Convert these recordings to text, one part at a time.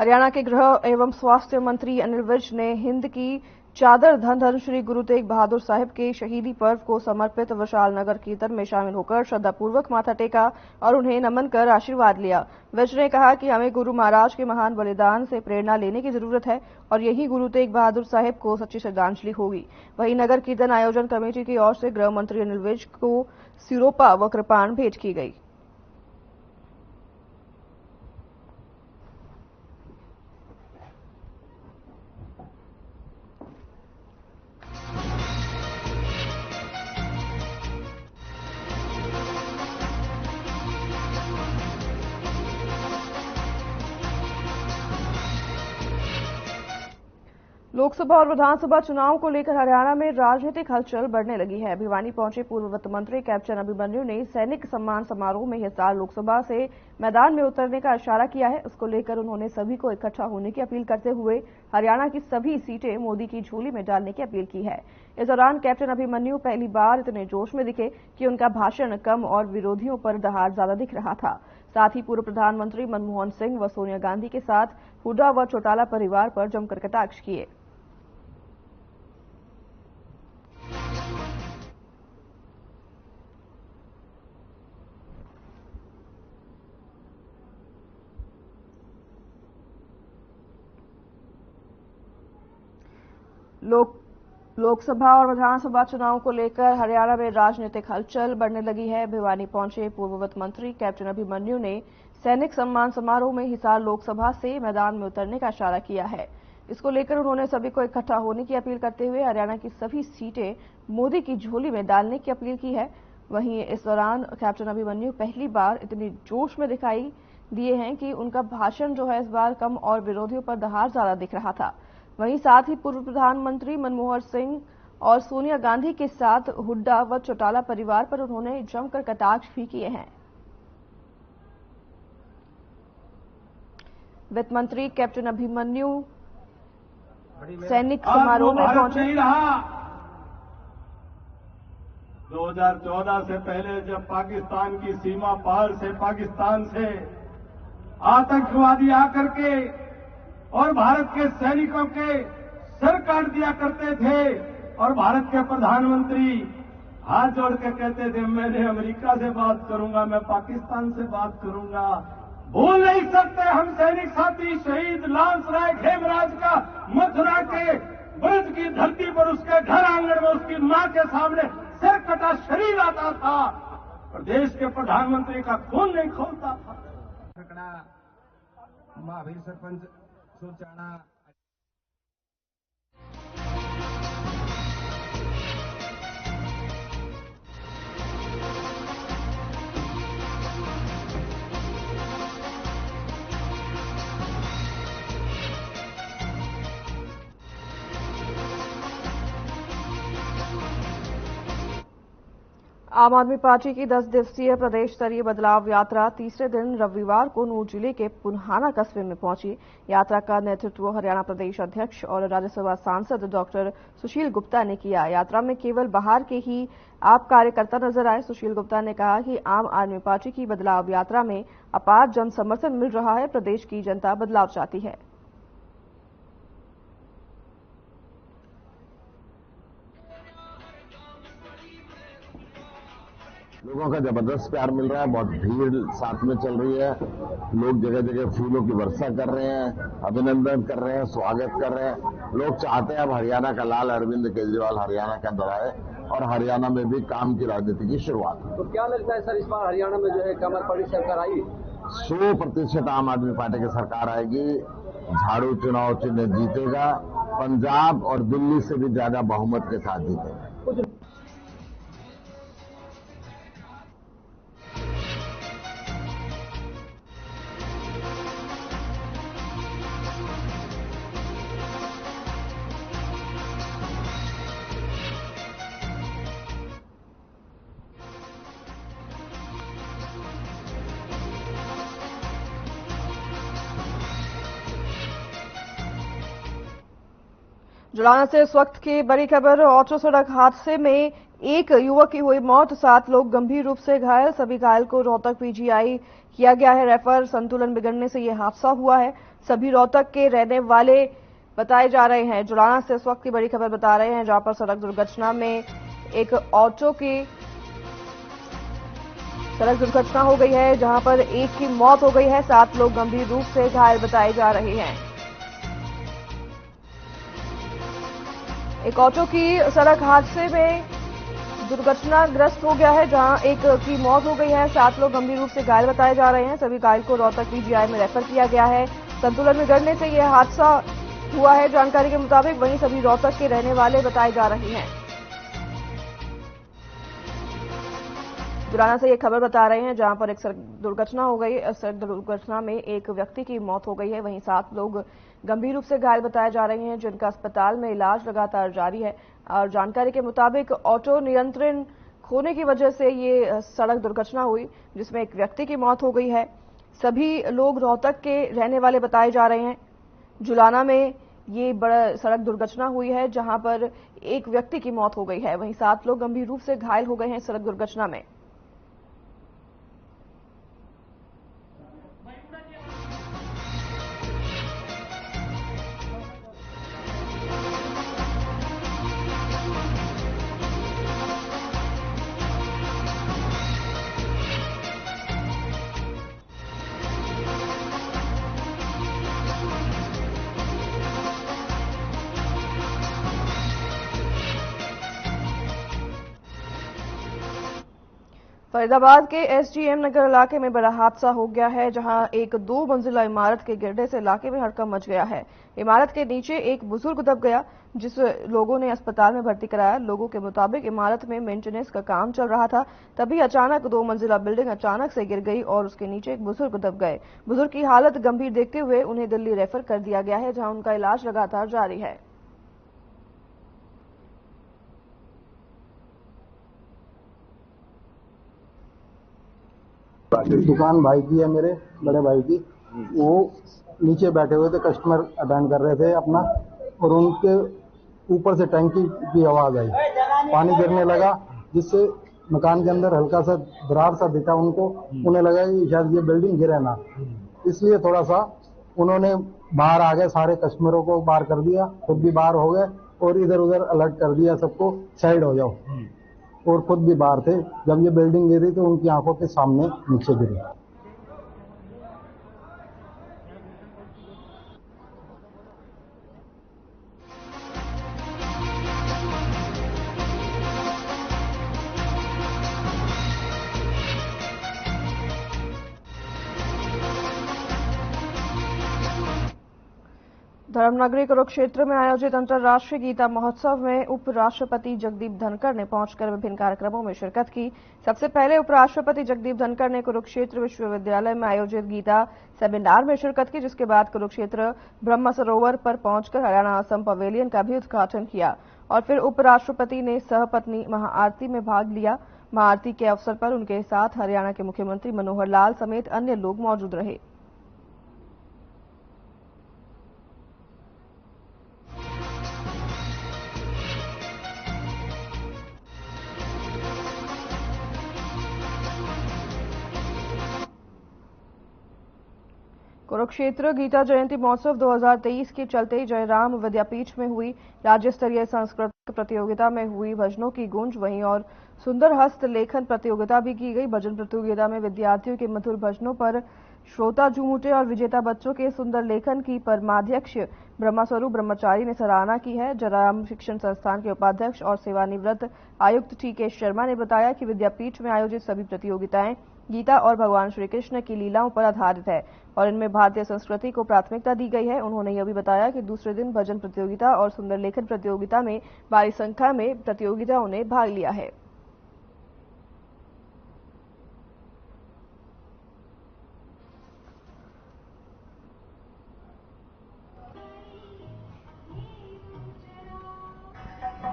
हरियाणा के गृह एवं स्वास्थ्य मंत्री अनिल विज ने हिंद की चादर धन धन श्री गुरु तेग बहादुर साहिब के शहीदी पर्व को समर्पित विशाल नगर कीर्तन में शामिल होकर श्रद्धापूर्वक माथा टेका और उन्हें नमन कर आशीर्वाद लिया। विज ने कहा कि हमें गुरु महाराज के महान बलिदान से प्रेरणा लेने की जरूरत है और यही गुरु तेग बहादुर साहिब को सच्ची श्रद्धांजलि होगी। वहीं नगर कीर्तन आयोजन कमेटी की ओर से गृह मंत्री अनिल विज को सिरोपा व कृपाण भेंट की गई। लोकसभा और विधानसभा चुनाव को लेकर हरियाणा में राजनीतिक हलचल बढ़ने लगी है। भिवानी पहुंचे पूर्व वित्त मंत्री कैप्टन अभिमन्यु ने सैनिक सम्मान समारोह में हिसार लोकसभा से मैदान में उतरने का इशारा किया है। इसको लेकर उन्होंने सभी को इकट्ठा होने की अपील करते हुए हरियाणा की सभी सीटें मोदी की झोली में डालने की अपील की है। इस दौरान कैप्टन अभिमन्यु पहली बार इतने जोश में दिखे कि उनका भाषण कम और विरोधियों पर दहाड़ ज्यादा दिख रहा था। साथ ही पूर्व प्रधानमंत्री मनमोहन सिंह व सोनिया गांधी के साथ हुड्डा व चौटाला परिवार पर जमकर कटाक्ष किए। लोकसभा और विधानसभा चुनाव को लेकर हरियाणा में राजनीतिक हलचल बढ़ने लगी है। भिवानी पहुंचे पूर्व वित्त मंत्री कैप्टन अभिमन्यु ने सैनिक सम्मान समारोह में हिसार लोकसभा से मैदान में उतरने का इशारा किया है। इसको लेकर उन्होंने सभी को इकट्ठा होने की अपील करते हुए हरियाणा की सभी सीटें मोदी की झोली में डालने की अपील की है। वहीं इस दौरान कैप्टन अभिमन्यु पहली बार इतनी जोश में दिखाई दिए हैं कि उनका भाषण जो है इस बार कम और विरोधियों पर दहाड़ ज्यादा दिख रहा था। वहीं साथ ही पूर्व प्रधानमंत्री मनमोहन सिंह और सोनिया गांधी के साथ हुड्डा व चौटाला परिवार पर उन्होंने जमकर कटाक्ष भी किए हैं। वित्त मंत्री कैप्टन अभिमन्यु सैनिक समारोह में पहुंचे। 2014 से पहले जब पाकिस्तान की सीमा पार से पाकिस्तान से आतंकवादी आकर के और भारत के सैनिकों के सर काट दिया करते थे और भारत के प्रधानमंत्री हाथ जोड़ के कहते थे मैंने अमेरिका से बात करूंगा, मैं पाकिस्तान से बात करूंगा। भूल नहीं सकते हम सैनिक साथी शहीद लांस राय खेमराज का मथुरा के ब्रज की धरती पर उसके घर आंगन में उसकी मां के सामने सिर कटा शरीर आता था और देश के प्रधानमंत्री का खून नहीं खोलता था। महावीर सरपंच सोचाना आम आदमी पार्टी की 10 दिवसीय प्रदेश स्तरीय बदलाव यात्रा तीसरे दिन रविवार को नूंह जिले के पुन्हाना कस्बे में पहुंची। यात्रा का नेतृत्व हरियाणा प्रदेश अध्यक्ष और राज्यसभा सांसद डॉक्टर सुशील गुप्ता ने किया। यात्रा में केवल बाहर के ही आप कार्यकर्ता नजर आए। सुशील गुप्ता ने कहा कि आम आदमी पार्टी की बदलाव यात्रा में अपार जन समर्थन मिल रहा है। प्रदेश की जनता बदलाव चाहती है। लोगों का जबरदस्त प्यार मिल रहा है, बहुत भीड़ साथ में चल रही है। लोग जगह जगह फूलों की वर्षा कर रहे हैं, अभिनंदन कर रहे हैं, स्वागत कर रहे हैं। लोग चाहते हैं अब हरियाणा का लाल अरविंद केजरीवाल हरियाणा के अंदर आए और हरियाणा में भी काम की राजनीति की शुरुआत। तो क्या लगता है सर, इस बार हरियाणा में जो है कमल पार्टी सरकार आई? 100% आम आदमी पार्टी की सरकार आएगी। झाड़ू चुनाव चिन्ह जीतेगा, पंजाब और दिल्ली से भी ज्यादा बहुमत के साथ जीतेगा। जुलाना से इस वक्त की बड़ी खबर। ऑटो सड़क हादसे में एक युवक की हुई मौत, 7 लोग गंभीर रूप से घायल। सभी घायल को रोहतक पीजीआई किया गया है रेफर। संतुलन बिगड़ने से यह हादसा हुआ है। सभी रोहतक के रहने वाले बताए जा रहे हैं। जुलाना से इस वक्त की बड़ी खबर बता रहे हैं, जहां पर सड़क दुर्घटना में एक ऑटो की सड़क दुर्घटना हो गई है, जहां पर एक की मौत हो गई है, 7 लोग गंभीर रूप से घायल बताए जा रहे हैं। एक ऑटो की सड़क हादसे में दुर्घटनाग्रस्त हो गया है, जहां एक की मौत हो गई है, 7 लोग गंभीर रूप से घायल बताए जा रहे हैं। सभी घायल को रोहतक पीजीआई में रेफर किया गया है। संतुलन बिगड़ने से यह हादसा हुआ है, जानकारी के मुताबिक। वहीं सभी रोहतक के रहने वाले बताए जा रहे हैं। जुलाना से ये खबर बता रहे हैं, जहां पर एक सड़क दुर्घटना हो गई। सड़क दुर्घटना में एक व्यक्ति की मौत हो गई है, वहीं 7 लोग गंभीर रूप से घायल बताए जा रहे हैं, जिनका अस्पताल में इलाज लगातार जारी है। और जानकारी के मुताबिक ऑटो नियंत्रण खोने की वजह से ये सड़क दुर्घटना हुई, जिसमें एक व्यक्ति की मौत हो गई है। सभी लोग रोहतक के रहने वाले बताए जा रहे हैं। जुलाना में ये बड़ा सड़क दुर्घटना हुई है, जहां पर एक व्यक्ति की मौत हो गई है, वहीं 7 लोग गंभीर रूप से घायल हो गए हैं सड़क दुर्घटना में। फरीदाबाद के एसजीएम नगर इलाके में बड़ा हादसा हो गया है, जहां एक 2 मंजिला इमारत के गिरने से इलाके में हड़कंप मच गया है। इमारत के नीचे एक बुजुर्ग दब गया, जिस लोगों ने अस्पताल में भर्ती कराया। लोगों के मुताबिक इमारत में मेंटेनेंस का काम चल रहा था, तभी अचानक 2 मंजिला बिल्डिंग अचानक से गिर गई और उसके नीचे एक बुजुर्ग दब गए। बुजुर्ग की हालत गंभीर देखते हुए उन्हें दिल्ली रेफर कर दिया गया है, जहां उनका इलाज लगातार जारी है। दुकान भाई की है, मेरे बड़े भाई की। वो नीचे बैठे हुए थे, कस्टमर अटेंड कर रहे थे अपना, और उनके ऊपर से टंकी की आवाज आई, पानी गिरने लगा, जिससे मकान के अंदर हल्का सा दरार सा दिखा उनको। उन्हें लगा कि शायद ये बिल्डिंग गिरे ना, इसलिए थोड़ा सा उन्होंने बाहर आ गए, सारे कस्टमरों को बाहर कर दिया, खुद भी बाहर हो गए और इधर उधर अलर्ट कर दिया सबको, साइड हो जाओ, और खुद भी बाहर थे। जब ये बिल्डिंग गिरी तो उनकी आंखों के सामने नीचे गिरी। धर्मनगरी कुरुक्षेत्र में आयोजित अंतर्राष्ट्रीय गीता महोत्सव में उपराष्ट्रपति जगदीप धनखड़ ने पहुंचकर विभिन्न कार्यक्रमों में शिरकत की। सबसे पहले उपराष्ट्रपति जगदीप धनखड़ ने कुरुक्षेत्र विश्वविद्यालय में आयोजित गीता सेमिनार में शिरकत की, जिसके बाद कुरुक्षेत्र ब्रह्म सरोवर पर पहुंचकर हरियाणा असम पवेलियन का भी उद्घाटन किया और फिर उपराष्ट्रपति ने सहपत्नी महाआरती में भाग लिया। महाआरती के अवसर पर उनके साथ हरियाणा के मुख्यमंत्री मनोहर लाल समेत अन्य लोग मौजूद रहे। कुरुक्षेत्र गीता जयंती महोत्सव 2023 के चलते जयराम विद्यापीठ में हुई राज्य स्तरीय सांस्कृतिक प्रतियोगिता में हुई भजनों की गूंज, वहीं और सुंदर हस्त लेखन प्रतियोगिता भी की गई। भजन प्रतियोगिता में विद्यार्थियों के मधुर भजनों पर श्रोता झूम उठे और विजेता बच्चों के सुंदर लेखन की परमाध्यक्ष ब्रह्मस्वरूप ब्रह्मचारी ने सराहना की है। जयराम शिक्षण संस्थान के उपाध्यक्ष और सेवानिवृत्त आयुक्त टी.के. शर्मा ने बताया कि विद्यापीठ में आयोजित सभी प्रतियोगिताएं गीता और भगवान श्री कृष्ण की लीलाओं पर आधारित है और इनमें भारतीय संस्कृति को प्राथमिकता दी गई है। उन्होंने यह भी बताया कि दूसरे दिन भजन प्रतियोगिता और सुंदर लेखन प्रतियोगिता में भारी संख्या में प्रतियोगिताओं ने भाग लिया है।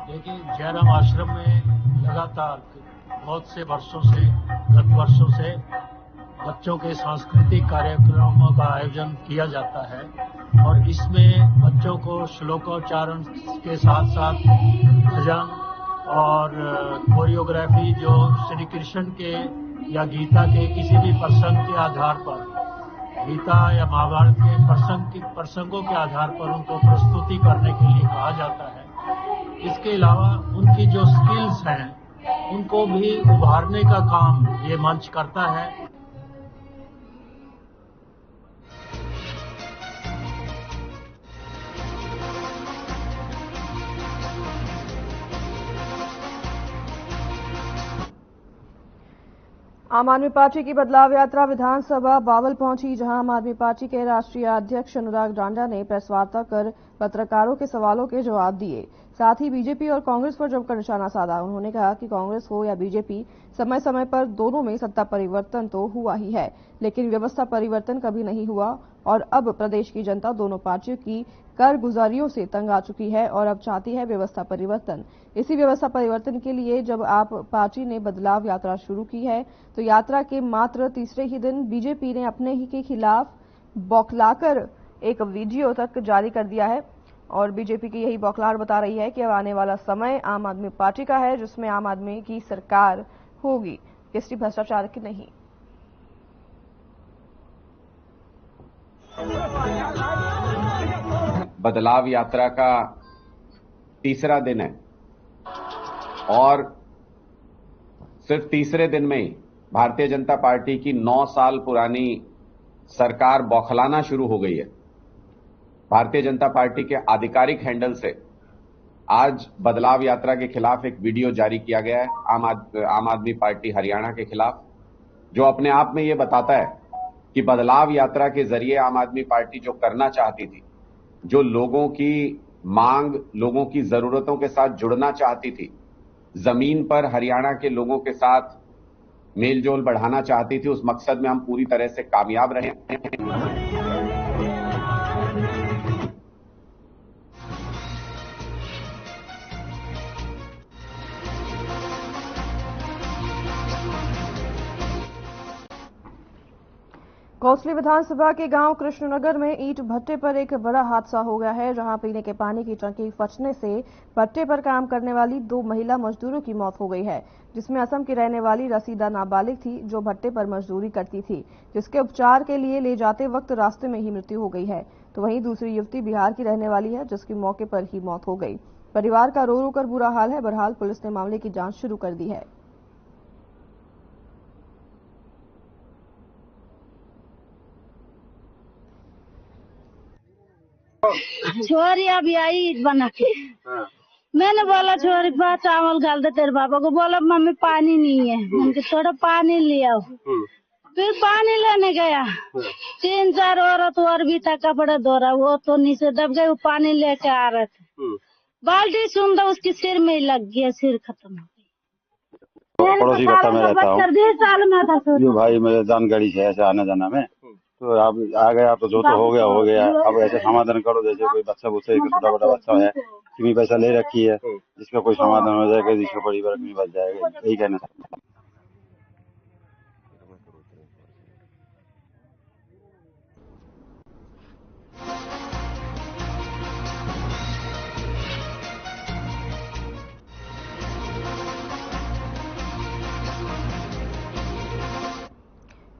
देखिए, जयराम आश्रम में लगातार बहुत से वर्षों से, गत वर्षों से बच्चों के सांस्कृतिक कार्यक्रमों का आयोजन किया जाता है और इसमें बच्चों को श्लोकोच्चारण के साथ साथ भजन और कोरियोग्राफी जो श्री कृष्ण के या गीता के किसी भी प्रसंग के आधार पर गीता या महाभारत के प्रसंगों के आधार पर उनको प्रस्तुति करने के लिए कहा जाता है। इसके अलावा उनकी जो स्किल्स हैं उनको भी उभारने का काम ये मंच करता है। आम आदमी पार्टी की बदलाव यात्रा विधानसभा बावल पहुंची, जहां आम आदमी पार्टी के राष्ट्रीय अध्यक्ष अनुराग डांडा ने प्रेस वार्ता कर पत्रकारों के सवालों के जवाब दिए। साथ ही बीजेपी और कांग्रेस पर जमकर निशाना साधा। उन्होंने कहा कि कांग्रेस हो या बीजेपी, समय समय पर दोनों में सत्ता परिवर्तन तो हुआ ही है, लेकिन व्यवस्था परिवर्तन कभी नहीं हुआ और अब प्रदेश की जनता दोनों पार्टियों की कारगुजारियों से तंग आ चुकी है और अब चाहती है व्यवस्था परिवर्तन। इसी व्यवस्था परिवर्तन के लिए जब आप पार्टी ने बदलाव यात्रा शुरू की है, तो यात्रा के मात्र तीसरे ही दिन बीजेपी ने अपने ही के खिलाफ बौखलाकर एक वीडियो तक जारी कर दिया है और बीजेपी की यही बौखलाहट बता रही है कि अब आने वाला समय आम आदमी पार्टी का है, जिसमें आम आदमी की सरकार होगी, किसी भ्रष्टाचार की नहीं। बदलाव यात्रा का तीसरा दिन है और सिर्फ तीसरे दिन में ही भारतीय जनता पार्टी की 9 साल पुरानी सरकार बौखलाना शुरू हो गई है। भारतीय जनता पार्टी के आधिकारिक हैंडल से आज बदलाव यात्रा के खिलाफ एक वीडियो जारी किया गया है आम आदमी पार्टी हरियाणा के खिलाफ, जो अपने आप में ये बताता है कि बदलाव यात्रा के जरिए आम आदमी पार्टी जो करना चाहती थी, जो लोगों की मांग, लोगों की जरूरतों के साथ जुड़ना चाहती थी, जमीन पर हरियाणा के लोगों के साथ मेलजोल बढ़ाना चाहती थी, उस मकसद में हम पूरी तरह से कामयाब रहे हैं। कोसली विधानसभा के गांव कृष्णनगर में ईंट भट्टे पर एक बड़ा हादसा हो गया है, जहां पीने के पानी की टंकी फटने से भट्टे पर काम करने वाली 2 महिला मजदूरों की मौत हो गई है, जिसमें असम की रहने वाली रसीदा नाबालिग थी, जो भट्टे पर मजदूरी करती थी, जिसके उपचार के लिए ले जाते वक्त रास्ते में ही मृत्यु हो गई है। तो वहीं दूसरी युवती बिहार की रहने वाली है, जिसकी मौके पर ही मौत हो गई। परिवार का रो रो कर बुरा हाल है। बहरहाल पुलिस ने मामले की जांच शुरू कर दी है। छोरी अभी आई बना के। मैंने बोला छोरी बात चावल डाल दे तेरे पापा को। बोला मम्मी पानी नहीं है। मैंने थोड़ा पानी लिया। फिर पानी लेने गया। 3-4 औरत और भी था कपड़े धो रहा, वो तो नीचे दब गए। वो पानी लेके आ रहे थे, बाल्टी सुन उसके सिर में ही लग गया, सिर खत्म हो गया। पड़ोसी भट्टा में रहता हूँ। 20 साल में था जो भाई मेरे जानकारी है ऐसे आने जाना में, तो आप आ गया तो जो तो हो गया। अब ऐसे समाधान करो, जैसे कोई बच्चा बुच्चा छोटा बड़ा बच्चा है, कितनी पैसा ले रखी है, जिसका कोई समाधान हो जाएगा, जिसका बड़ी रकम बच जाएगा, यही कहना।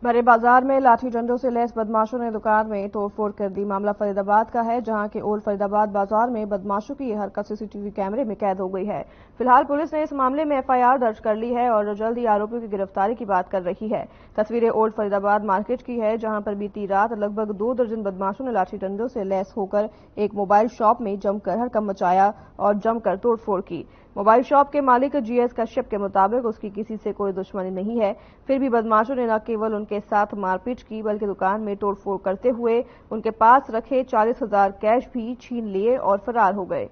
भरे बाजार में लाठी डंडों से लैस बदमाशों ने दुकान में तोड़फोड़ कर दी। मामला फरीदाबाद का है, जहां के ओल्ड फरीदाबाद बाजार में बदमाशों की यह हरकत सीसीटीवी कैमरे में कैद हो गई है। फिलहाल पुलिस ने इस मामले में एफआईआर दर्ज कर ली है और जल्द ही आरोपियों की गिरफ्तारी की बात कर रही है। तस्वीरें ओल्ड फरीदाबाद मार्केट की है, जहां पर बीती रात लगभग 2 दर्जन बदमाशों ने लाठी डंडों से लैस होकर एक मोबाइल शॉप में जमकर हड़कंप मचाया और जमकर तोड़फोड़ की। मोबाइल शॉप के मालिक जीएस कश्यप के मुताबिक उसकी किसी से कोई दुश्मनी नहीं है, फिर भी बदमाशों ने न केवल उनके साथ मारपीट की, बल्कि दुकान में तोड़फोड़ करते हुए उनके पास रखे 40,000 कैश भी छीन लिए और फरार हो गए।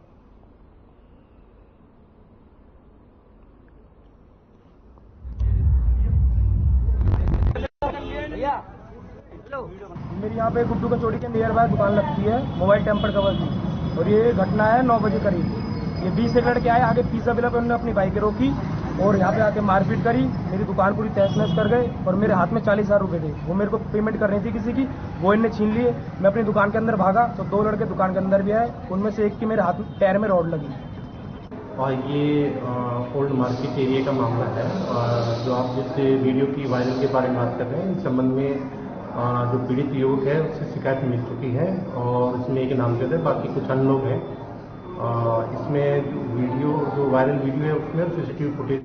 मेरी यहाँ पे गुड्डू कचौड़ी के नियर बाय दुकान लगती है मोबाइल टेम्पर कवर की, और ये घटना है 9 बजे करीब। ये 20 से लड़के आए, आगे पिज्जा बिला पे उन्होंने अपनी बाइक रोकी और यहाँ पे आके मारपीट करी। मेरी दुकान पूरी तहस नहस कर गए और मेरे हाथ में 40,000 रुपए थे, वो मेरे को पेमेंट करनी थी किसी की, वो इनने छीन लिए। मैं अपनी दुकान के अंदर भागा तो 2 लड़के दुकान के अंदर भी आए, उनमें से एक की मेरे हाथ पैर में रॉड लगी। और ये ओल्ड मार्केट एरिया का मामला है, जो आप जिस वीडियो की वायरल के बारे में बात कर रहे हैं, इस संबंध में जो पीड़ित युवक है उससे शिकायत मिल चुकी है और इसमें एक नामजद है, बाकी कुछ अन्य लोग हैं। इसमें वीडियो जो वायरल वीडियो है उसमें सीसीटीवी फुटेज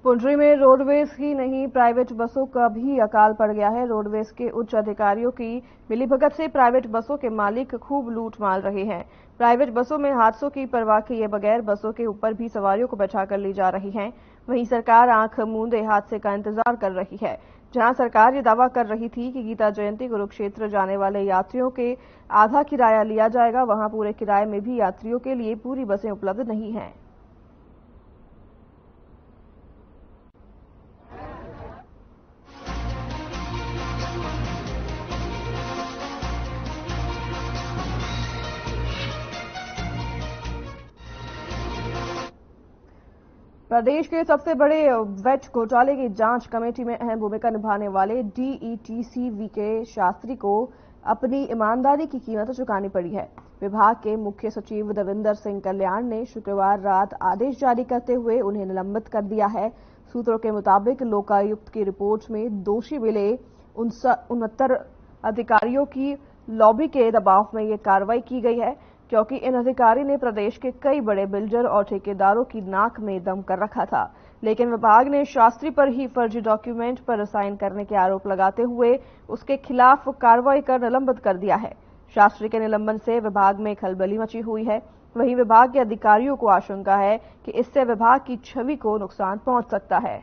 पुंडरी में रोडवेज ही नहीं प्राइवेट बसों का भी अकाल पड़ गया है। रोडवेज के उच्च अधिकारियों की मिलीभगत से प्राइवेट बसों के मालिक खूब लूट मार रहे हैं। प्राइवेट बसों में हादसों की परवाह किए बगैर बसों के ऊपर भी सवारियों को बैठाकर ली जा रही हैं। वहीं सरकार आंख मूंदे हादसे का इंतजार कर रही है। जहां सरकार ये दावा कर रही थी कि गीता जयंती कुरुक्षेत्र जाने वाले यात्रियों के आधा किराया लिया जाएगा, वहां पूरे किराए में भी यात्रियों के लिए पूरी बसें उपलब्ध नहीं हैं। प्रदेश के सबसे बड़े वेट घोटाले की जांच कमेटी में अहम भूमिका निभाने वाले डीईटीसी वीके शास्त्री को अपनी ईमानदारी की कीमत चुकानी पड़ी है। विभाग के मुख्य सचिव देविंदर सिंह कल्याण ने शुक्रवार रात आदेश जारी करते हुए उन्हें निलंबित कर दिया है। सूत्रों के मुताबिक लोकायुक्त की रिपोर्ट में दोषी मिले 69 अधिकारियों की लॉबी के दबाव में ये कार्रवाई की गई है, क्योंकि इन अधिकारी ने प्रदेश के कई बड़े बिल्डर और ठेकेदारों की नाक में दम कर रखा था। लेकिन विभाग ने शास्त्री पर ही फर्जी डॉक्यूमेंट पर साइन करने के आरोप लगाते हुए उसके खिलाफ कार्रवाई कर निलंबित कर दिया है। शास्त्री के निलंबन से विभाग में खलबली मची हुई है। वहीं विभाग के अधिकारियों को आशंका है कि इससे विभाग की छवि को नुकसान पहुंच सकता है।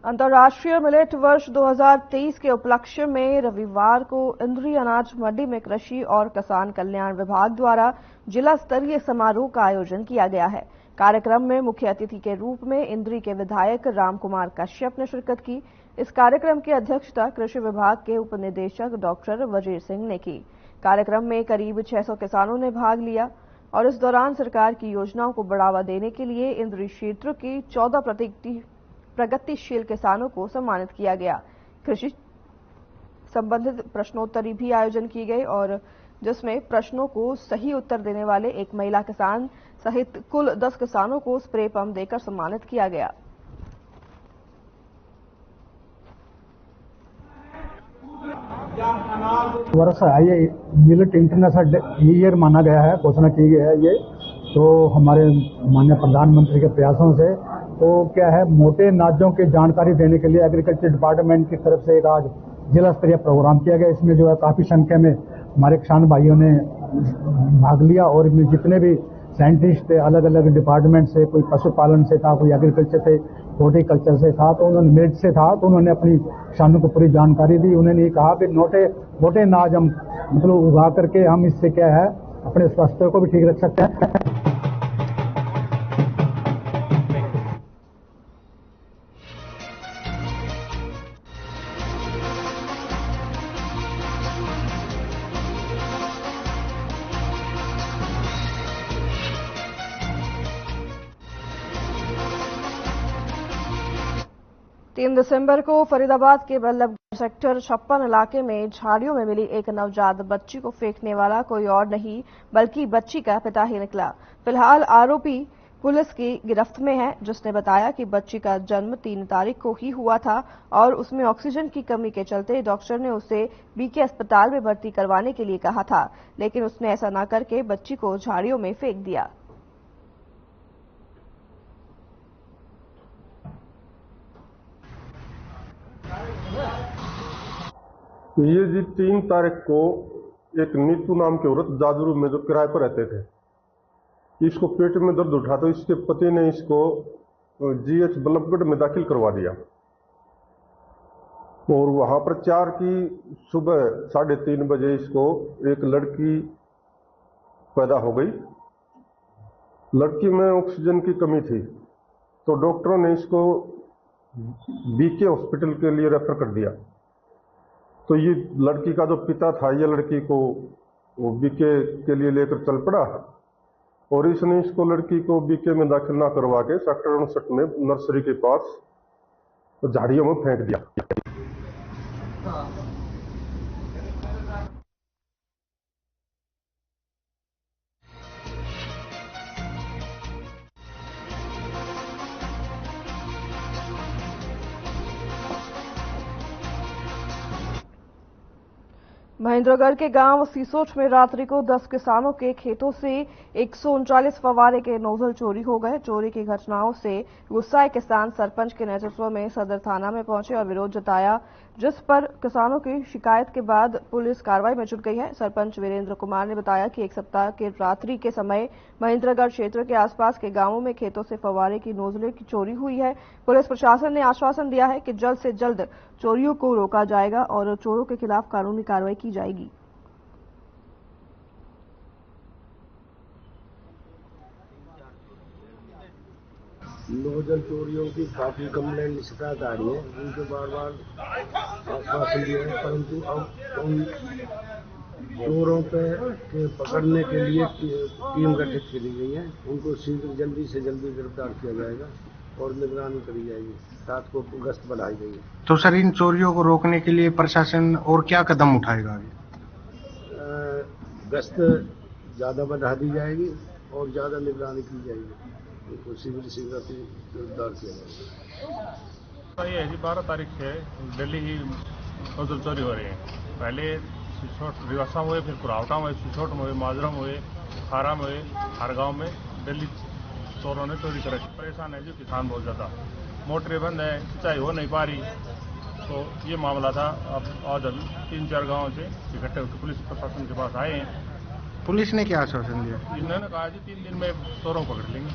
अंतर्राष्ट्रीय मिलेट वर्ष 2023 के उपलक्ष्य में रविवार को इंद्री अनाज मंडी में कृषि और किसान कल्याण विभाग द्वारा जिला स्तरीय समारोह का आयोजन किया गया है। कार्यक्रम में मुख्य अतिथि के रूप में इंद्री के विधायक रामकुमार कश्यप ने शिरकत की। इस कार्यक्रम की अध्यक्षता कृषि विभाग के उप निदेशक डॉक्टर वजीर सिंह ने की। कार्यक्रम में करीब 600 किसानों ने भाग लिया और इस दौरान सरकार की योजनाओं को बढ़ावा देने के लिए इंद्री क्षेत्र के 14 प्रगतिशील किसानों को सम्मानित किया गया। कृषि संबंधित प्रश्नोत्तरी भी आयोजन की गई और जिसमें प्रश्नों को सही उत्तर देने वाले एक महिला किसान सहित कुल 10 किसानों को स्प्रे पंप देकर सम्मानित किया गया। वर्ष ये मिलेट इंटरनेशनल ईयर माना गया है, घोषणा की गई है ये तो हमारे माननीय प्रधानमंत्री के प्रयासों से। तो क्या है, मोटे अनाजों की जानकारी देने के लिए एग्रीकल्चर डिपार्टमेंट की तरफ से एक आज जिला स्तरीय प्रोग्राम किया गया। इसमें जो है काफी संख्या में हमारे किसान भाइयों ने भाग लिया और इसमें जितने भी साइंटिस्ट थे अलग अलग डिपार्टमेंट से, कोई पशुपालन से था, कोई एग्रीकल्चर से, हॉर्टिकल्चर से था, तो उन्होंने मिलेट से था, तो उन्होंने अपनी किसानों को पूरी जानकारी दी। उन्होंने ये कहा कि मोटे अनाज हम मतलब उगा करके हम इससे क्या है अपने स्वास्थ्य को भी ठीक रख सकते हैं। तीन दिसंबर को फरीदाबाद के बल्लभगढ़ सेक्टर 56 इलाके में झाड़ियों में मिली एक नवजात बच्ची को फेंकने वाला कोई और नहीं बल्कि बच्ची का पिता ही निकला। फिलहाल आरोपी पुलिस की गिरफ्त में है, जिसने बताया कि बच्ची का जन्म 3 तारीख को ही हुआ था और उसमें ऑक्सीजन की कमी के चलते डॉक्टर ने उसे बीके अस्पताल में भर्ती करवाने के लिए कहा था, लेकिन उसने ऐसा न करके बच्ची को झाड़ियों में फेंक दिया। ये जी 3 तारीख को एक नीतू नाम के औरत जादरू में जो किराए पर रहते थे, इसको पेट में दर्द उठा तो इसके पति ने इसको जीएच बल्लभगढ़ में दाखिल करवा दिया और वहां पर 4 की सुबह 3:30 बजे इसको एक लड़की पैदा हो गई। लड़की में ऑक्सीजन की कमी थी तो डॉक्टरों ने इसको बीके हॉस्पिटल के लिए रेफर कर दिया। तो ये लड़की का जो पिता था, ये लड़की को वो बीके के लिए लेकर चल पड़ा और इसने इसको लड़की को बीके में दाखिल ना करवा के सेक्टर 59 में नर्सरी के पास झाड़ियों में फेंक दिया। महेंद्रगढ़ के गांव सीसोच में रात्रि को 10 किसानों के खेतों से 139 फव्वारे के नोजल चोरी हो गए। चोरी की घटनाओं से गुस्साए किसान सरपंच के नेतृत्व में सदर थाना में पहुंचे और विरोध जताया, जिस पर किसानों की शिकायत के बाद पुलिस कार्रवाई में जुट गई है। सरपंच वीरेंद्र कुमार ने बताया कि एक सप्ताह के रात्रि के समय महेंद्रगढ़ क्षेत्र के आसपास के गांवों में खेतों से फव्वारे की नोजलें की चोरी हुई है। पुलिस प्रशासन ने आश्वासन दिया है कि जल्द से जल्द चोरियों को रोका जाएगा और चोरों के खिलाफ कानूनी कार्रवाई की जाएगी। नोजल चोरियों की काफी कंप्लेंट शिकायत आ रही है, उनको बार बार आश्वासन दिया है, परंतु अब उन चोरों के पकड़ने के लिए टीम गठित करी गई है। उनको शीघ्र जल्दी से जल्दी गिरफ्तार किया जाएगा और निगरानी करी जाएगी। रात को गश्त बढ़ाई गई है। तो सर, इन चोरियों को रोकने के लिए प्रशासन और क्या कदम उठाएगा आगे? गश्त ज्यादा बढ़ा दी जाएगी और ज्यादा निगरानी की जाएगी। उनको शीघ्र गिरफ्तार किया जाएगा। ये है जी 12 तारीख से दिल्ली ही नोजल चोरी हो रही है। पहले सिसोट रिवासा में हुए, फिर कुरावटा में, सिसोट में हुए, माजरा में हुए, खारा में हुए, हर गाँव में दिल्ली चोरों ने चोरी कर रखी। परेशान है जी किसान बहुत ज्यादा, मोटरें बंद है, सिंचाई हो नहीं पा रही। तो ये मामला था। अब आज 3-4 गाँव से इकट्ठे होकर पुलिस प्रशासन के पास आए हैं। पुलिस ने क्या आश्वासन दिया? इन्होंने कहा जी 3 दिन में चोरों को पकड़ लेंगे।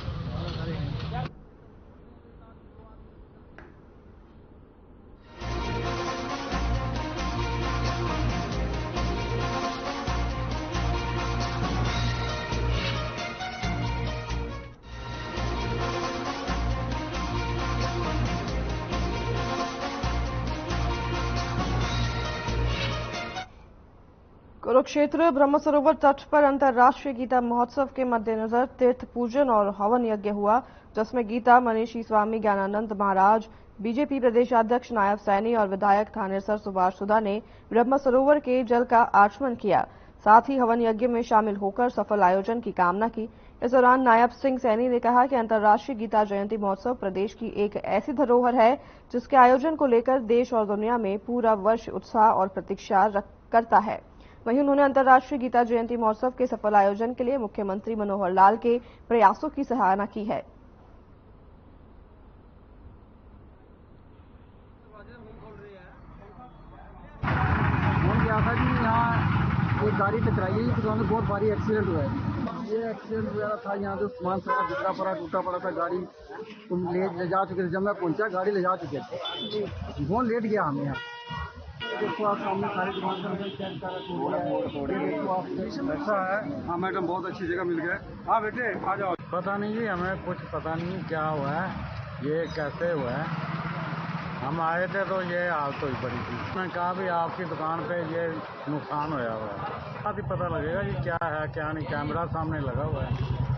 कुरुक्षेत्र ब्रह्मसरोवर तट पर अंतर्राष्ट्रीय गीता महोत्सव के मद्देनजर तीर्थ पूजन और हवन यज्ञ हुआ, जिसमें गीता मनीषी स्वामी ज्ञानानंद महाराज, बीजेपी प्रदेशाध्यक्ष नायब सैनी और विधायक थानेसर सुभाष सुधा ने ब्रह्मसरोवर के जल का आचमन किया। साथ ही हवन यज्ञ में शामिल होकर सफल आयोजन की कामना की। इस दौरान नायब सिंह सैनी ने कहा कि अंतर्राष्ट्रीय गीता जयंती महोत्सव प्रदेश की एक ऐसी धरोहर है जिसके आयोजन को लेकर देश और दुनिया में पूरा वर्ष उत्साह और प्रतीक्षा करता है। वहीं उन्होंने अंतर्राष्ट्रीय गीता जयंती महोत्सव के सफल आयोजन के लिए मुख्यमंत्री मनोहर लाल के प्रयासों की सराहना की है। यहाँ एक गाड़ी टकराई है, दुकान में बहुत भारी एक्सीडेंट हुआ है। ये एक्सीडेंट वगैरह था, यहाँ जो सामान सारा बिखरा पड़ा, टूटा पड़ा था। गाड़ी तुम ले जा चुके थे, जब मैं पहुंचा गाड़ी ले जा चुके थे। बहुत लेट गया हमें यहाँ। देखो आप सामने सारी दुकान ऐसा है। हाँ मैडम, बहुत अच्छी जगह मिल गए। हाँ बेटे आ जाओ। पता नहीं जी, हमें कुछ पता नहीं क्या हुआ है, ये कैसे हुआ है। हम आए थे तो ये हालत हुई पड़ी थी। मैंने कहा भी आपकी दुकान पे ये नुकसान होया हुआ है, साथ ही पता लगेगा कि क्या है क्या नहीं। कैमरा सामने लगा हुआ है।